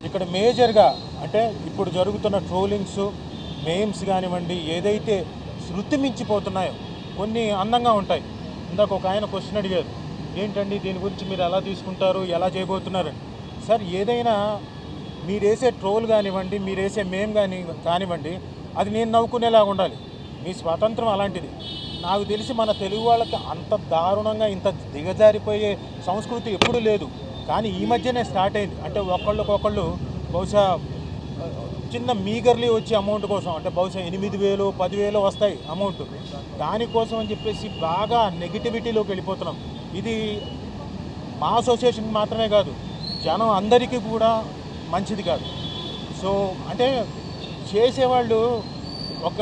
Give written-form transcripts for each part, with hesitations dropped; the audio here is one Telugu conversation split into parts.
ఇక్కడ మేజర్గా అంటే ఇప్పుడు జరుగుతున్న ట్రోలింగ్స్ మేమ్స్ కానివ్వండి ఏదైతే శృతి మించిపోతున్నాయో కొన్ని అందంగా ఉంటాయి. ఇందాక ఒక ఆయన క్వశ్చన్ అడిగారు, ఏంటండి దీని గురించి మీరు ఎలా తీసుకుంటారు, ఎలా చేయబోతున్నారని. సార్, ఏదైనా మీరు వేసే ట్రోల్ కానివ్వండి, మీరు వేసే మేమ్ కానివ్వండి, అది నేను నవ్వుకునేలాగా ఉండాలి. మీ స్వాతంత్రం అలాంటిది. నాకు తెలిసి మన తెలుగు వాళ్ళకి అంత దారుణంగా ఇంత దిగజారిపోయే సంస్కృతి ఎప్పుడూ లేదు. కానీ ఈ మధ్యనే స్టార్ట్ అయింది. అంటే ఒకళ్ళకొకళ్ళు బహుశా చిన్న మీగర్లీ వచ్చే అమౌంట్ కోసం, అంటే బహుశా 8,000 10,000 వస్తాయి అమౌంట్, దానికోసం అని చెప్పేసి బాగా నెగిటివిటీలోకి వెళ్ళిపోతున్నాం. ఇది మా అసోసియేషన్ మాత్రమే కాదు, జనం అందరికీ కూడా మంచిది కాదు. సో అంటే చేసేవాళ్ళు ఒక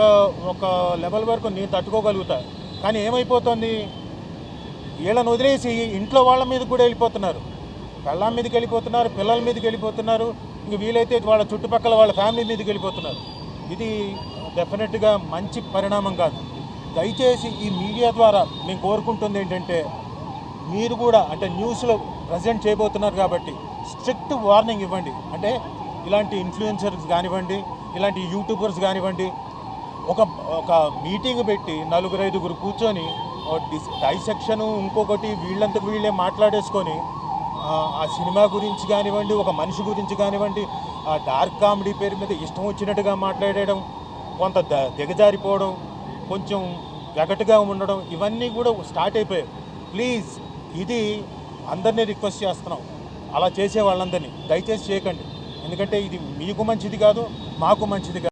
ఒక లెవెల్ వరకు నేను తట్టుకోగలుగుతా. కానీ ఏమైపోతుంది, వీళ్ళని వదిలేసి ఇంట్లో వాళ్ళ మీద కూడా వెళ్ళిపోతున్నారు, పెళ్ళాం మీదకి వెళ్ళిపోతున్నారు, పిల్లల మీదకి వెళ్ళిపోతున్నారు, ఇంక వీలైతే వాళ్ళ చుట్టుపక్కల వాళ్ళ ఫ్యామిలీ మీదకి వెళ్ళిపోతున్నారు. ఇది డెఫినెట్గా మంచి పరిణామం కాదు. దయచేసి ఈ మీడియా ద్వారా మేము కోరుకుంటుంది ఏంటంటే, మీరు కూడా అంటే న్యూస్లో ప్రజెంట్ చేయబోతున్నారు కాబట్టి స్ట్రిక్ట్ వార్నింగ్ ఇవ్వండి. అంటే ఇలాంటి ఇన్ఫ్లుయెన్సర్స్ కానివ్వండి, ఇలాంటి యూట్యూబర్స్ కానివ్వండి, ఒక ఒక మీటింగ్ పెట్టి 4-5 కూర్చొని డైసెక్షను ఇంకొకటి వీళ్ళంతకు వీళ్ళే మాట్లాడేసుకొని ఆ సినిమా గురించి కానివ్వండి, ఒక మనిషి గురించి కానివ్వండి, ఆ డార్క్ కామెడీ పేరు మీద ఇష్టం వచ్చినట్టుగా మాట్లాడేయడం, కొంత దిగజారిపోవడం, కొంచెం వెగటుగా ఉండడం, ఇవన్నీ కూడా స్టార్ట్ అయిపోయాయి. ప్లీజ్, ఇది అందరినీ రిక్వెస్ట్ చేస్తున్నాం, అలా చేసే వాళ్ళందరినీ దయచేసి చేయకండి. ఎందుకంటే ఇది మీకు మంచిది కాదు, మాకు మంచిది కాదు.